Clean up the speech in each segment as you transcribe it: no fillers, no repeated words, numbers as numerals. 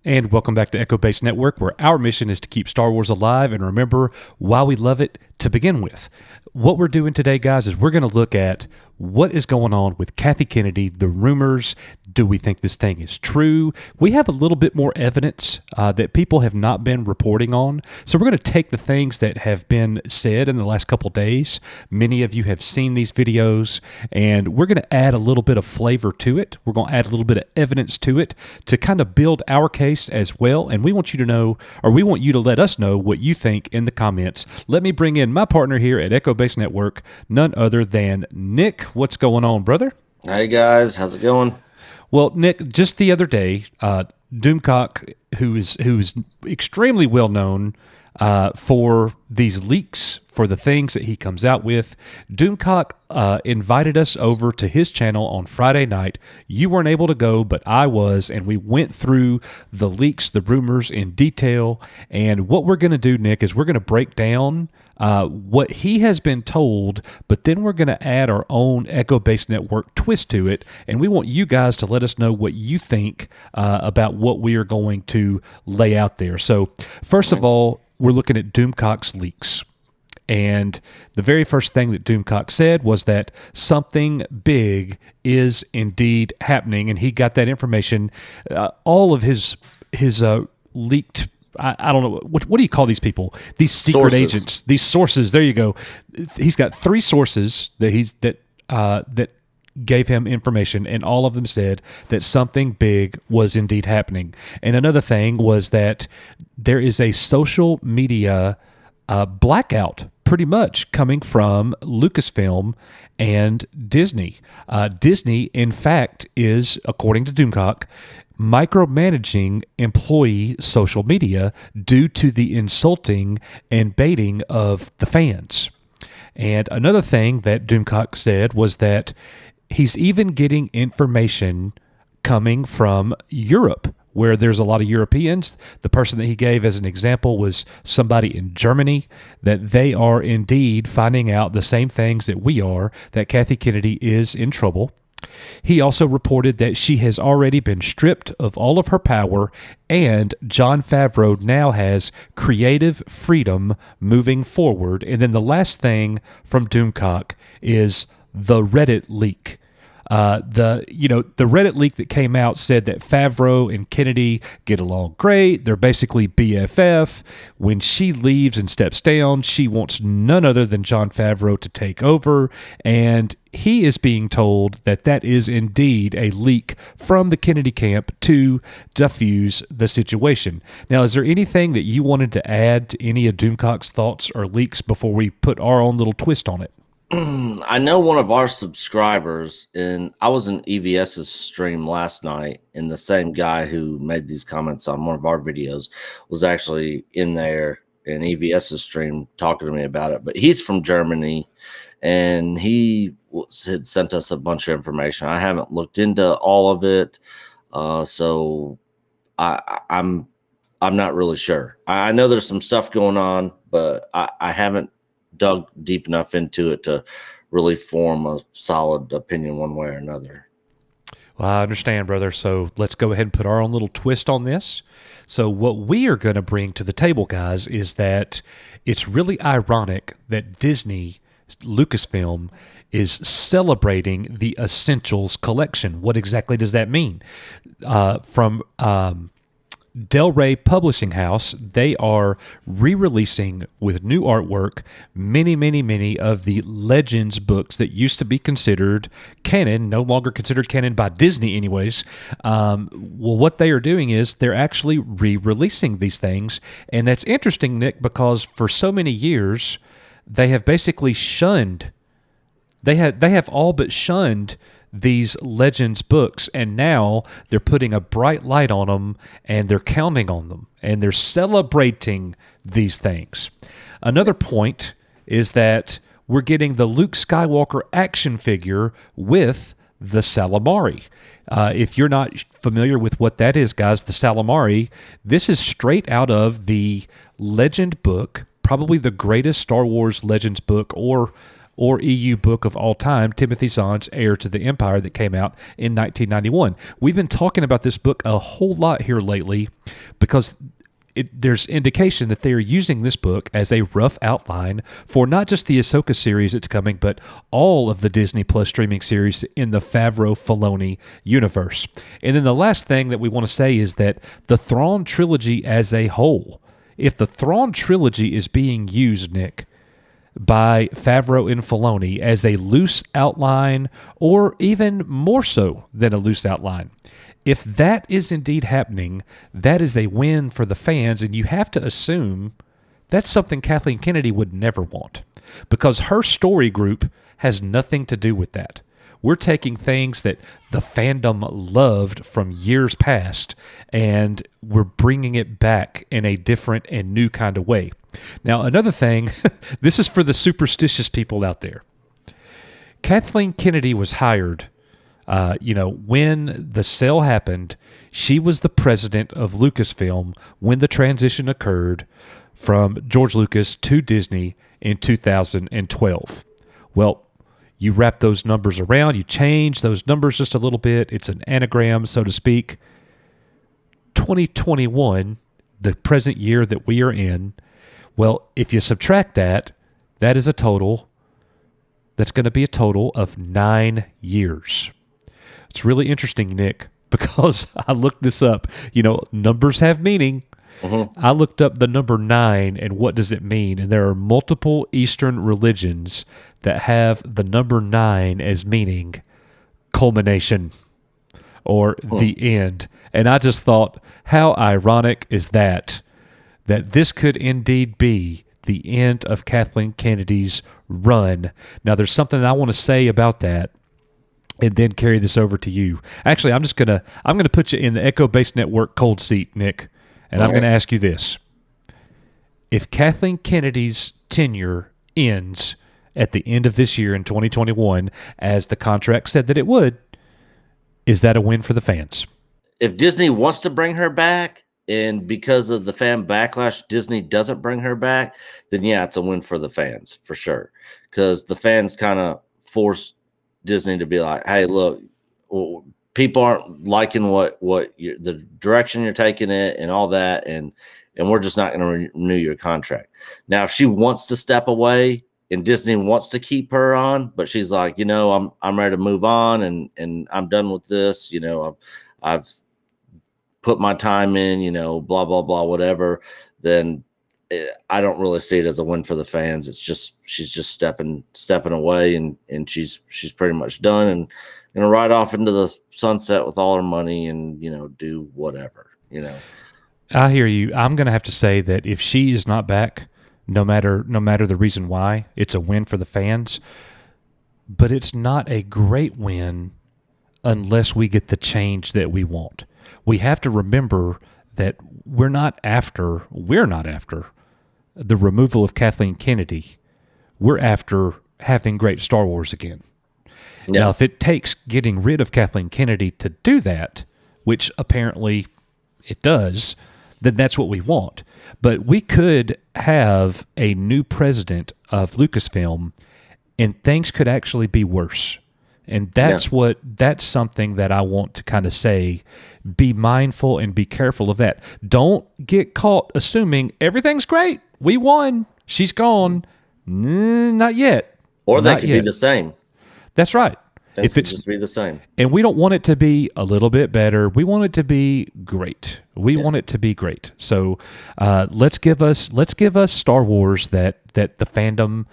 And welcome back to Echo Base Network, where our mission is to keep Star Wars alive and remember why we love it to begin with. What we're doing today, guys, is we're going to look at what is going on with Kathleen Kennedy, the rumors. Do we think this thing is true? We have a little bit more evidence that people have not been reporting on. So we're going to take the things that have been said in the last couple days. Many of you have seen these videos, and we're going to add a little bit of flavor to it. We're going to add a little bit of evidence to it to kind of build our case as well. And we want you to know, or we want you to let us know what you think in the comments. Let me bring in my partner here at Echo Base Network, none other than Nick. What's going on, brother? Hey, guys. How's it going? Well, Nick, just the other day, Doomcock, who's extremely well known for these leaks, for the things that he comes out with, Doomcock invited us over to his channel on Friday night. You weren't able to go, but I was, and we went through the leaks, the rumors in detail. And what we're going to do, Nick, is we're going to break down what he has been told, but then we're going to add our own Echo Base Network twist to it, and we want you guys to let us know what you think about what we are going to lay out there. So, first of all, we're looking at Doomcock's leaks. And the very first thing that Doomcock said was that something big is indeed happening, and he got that information. All of his leaked, I don't know, what do you call these people? These secret agents, these sources. There you go. He's got 3 sources that gave him information, and all of them said that something big was indeed happening. And another thing was that there is a social media blackout pretty much coming from Lucasfilm and Disney. Disney, in fact, is, according to Doomcock, micromanaging employee social media due to the insulting and baiting of the fans. And another thing that Doomcock said was that he's even getting information coming from Europe, where there's a lot of Europeans. The person that he gave as an example was somebody in Germany, that they are indeed finding out the same things that we are, that Kathleen Kennedy is in trouble. He also reported that she has already been stripped of all of her power, and Jon Favreau now has creative freedom moving forward. And then the last thing from Doomcock is the Reddit leak. The Reddit leak that came out said that Favreau and Kennedy get along great. They're basically BFF. When she leaves and steps down, she wants none other than Jon Favreau to take over. And he is being told that that is indeed a leak from the Kennedy camp to diffuse the situation. Now, is there anything that you wanted to add to any of Doomcock's thoughts or leaks before we put our own little twist on it? I know one of our subscribers, and I was in EVS's stream last night, and the same guy who made these comments on one of our videos was actually in there in EVS's stream talking to me about it. But he's from Germany, and he had sent us a bunch of information. I haven't looked into all of it, so I'm not really sure. I know there's some stuff going on, but I haven't dug deep enough into it to really form a solid opinion one way or another. Well, I understand, brother. So let's go ahead and put our own little twist on this. So what we are going to bring to the table, guys, is that it's really ironic that Disney, Lucasfilm, is celebrating the Essentials collection. What exactly does that mean? From Del Rey Publishing House, they are re-releasing with new artwork many of the Legends books that used to be considered canon, no longer considered canon by Disney anyways. Well, what they are doing is they're actually re-releasing these things, and that's interesting, Nick, because for so many years they have basically shunned, they have all but shunned these Legends books, and now they're putting a bright light on them, and they're counting on them, and they're celebrating these things. Another point is that we're getting the Luke Skywalker action figure with the Calamari. If you're not familiar with what that is, guys, the Calamari, this is straight out of the Legend book, probably the greatest Star Wars Legends book or EU book of all time, Timothy Zahn's Heir to the Empire, that came out in 1991. We've been talking about this book a whole lot here lately because there's indication that they are using this book as a rough outline for not just the Ahsoka series that's coming, but all of the Disney Plus streaming series in the Favreau-Filoni universe. And then the last thing that we want to say is that the Thrawn trilogy as a whole, if the Thrawn trilogy is being used, Nick, by Favreau and Filoni as a loose outline, or even more so than a loose outline, if that is indeed happening, that is a win for the fans, and you have to assume that's something Kathleen Kennedy would never want, because her story group has nothing to do with that. We're taking things that the fandom loved from years past, and we're bringing it back in a different and new kind of way. Now, another thing, this is for the superstitious people out there. Kathleen Kennedy was hired. When the sale happened, she was the president of Lucasfilm when the transition occurred from George Lucas to Disney in 2012. Well, you wrap those numbers around, you change those numbers just a little bit. It's an anagram, so to speak. 2021, the present year that we are in, well, if you subtract that, that is a total. That's going to be a total of 9 years. It's really interesting, Nick, because I looked this up. Numbers have meaning. I looked up the number 9 and what does it mean? And there are multiple Eastern religions that have the number 9 as meaning culmination or the end. And I just thought, how ironic is that this could indeed be the end of Kathleen Kennedy's run. Now, there's something I want to say about that, and then carry this over to you. Actually, I'm gonna put you in the Echo Base Network cold seat, Nick, and I'm going to ask you this: if Kathleen Kennedy's tenure ends at the end of this year in 2021, as the contract said that it would, is that a win for the fans? If Disney wants to bring her back, and because of the fan backlash, Disney doesn't bring her back, then yeah, it's a win for the fans for sure, because the fans kind of forced Disney to be like, hey, look, people aren't liking the direction you're taking it and all that, and we're just not going to renew your contract. Now, if she wants to step away and Disney wants to keep her on, but she's like, I'm ready to move on and I'm done with this. I've put my time in, blah, blah, blah, whatever, then I don't really see it as a win for the fans. It's just, she's just stepping away and she's pretty much done and going to ride off into the sunset with all her money and, do whatever, I hear you. I'm going to have to say that if she is not back, no matter the reason why, it's a win for the fans, but it's not a great win unless we get the change that we want. We have to remember that we're not after the removal of Kathleen Kennedy. We're after having great Star Wars again. Yeah. Now, if it takes getting rid of Kathleen Kennedy to do that, which apparently it does, then that's what we want. But we could have a new president of Lucasfilm, and things could actually be worse. And that's something that I want to kind of say, be mindful and be careful of that. Don't get caught assuming everything's great. We won. She's gone. Not yet. Or that could be the same. That's right. If it's just be the same. And we don't want it to be a little bit better. We want it to be great. We want it to be great. So let's give us Star Wars that the fandom,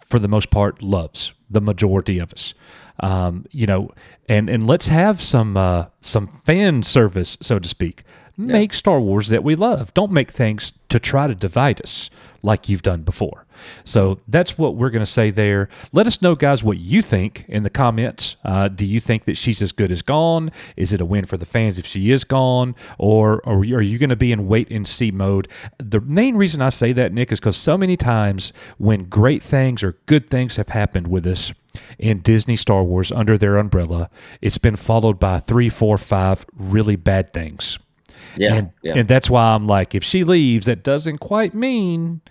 for the most part, loves. The majority of us. And let's have some fan service, so to speak. Make Star Wars that we love. Don't make things to try to divide us like you've done before. So that's what we're going to say there. Let us know, guys, what you think in the comments. Do you think that she's as good as gone? Is it a win for the fans if she is gone? Or are you going to be in wait and see mode? The main reason I say that, Nick, is because so many times when great things or good things have happened with us in Disney Star Wars under their umbrella, it's been followed by 3, 4, 5 really bad things. And that's why I'm like, if she leaves, that doesn't quite mean,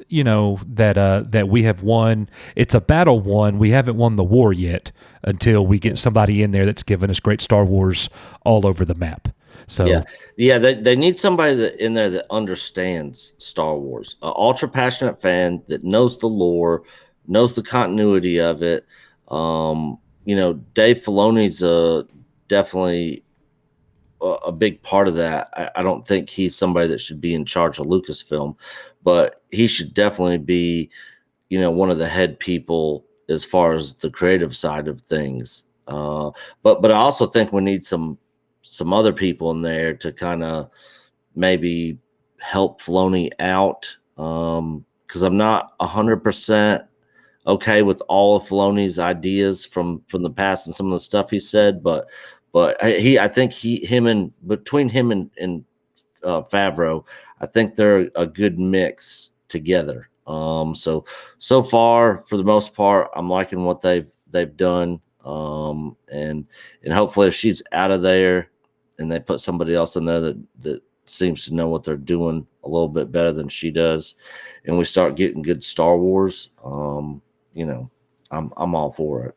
that we have won. It's a battle won. We haven't won the war yet until we get somebody in there that's given us great Star Wars all over the map. So they need somebody in there that understands Star Wars, an ultra passionate fan that knows the lore, knows the continuity of it. Dave Filoni's definitely a big part of that. I don't think he's somebody that should be in charge of Lucasfilm, but he should definitely be, one of the head people as far as the creative side of things. But I also think we need some other people in there to kind of maybe help Filoni out. Because I'm not 100% okay with all of Filoni's ideas from the past and some of the stuff he said, but I think between him and Favreau, I think they're a good mix together. So far, for the most part, I'm liking what they've done. And hopefully, if she's out of there and they put somebody else in there that seems to know what they're doing a little bit better than she does, and we start getting good Star Wars, I'm all for it.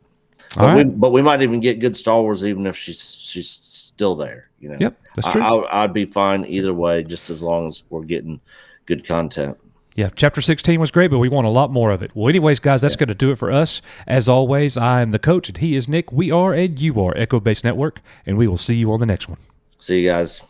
But we might even get good Star Wars even if she's still there. Yep, that's true. I'd be fine either way, just as long as we're getting good content. Yeah, Chapter 16 was great, but we want a lot more of it. Well, anyways, guys, that's going to do it for us. As always, I am the coach, and he is Nick. We are, and you are, Echo Base Network, and we will see you on the next one. See you guys.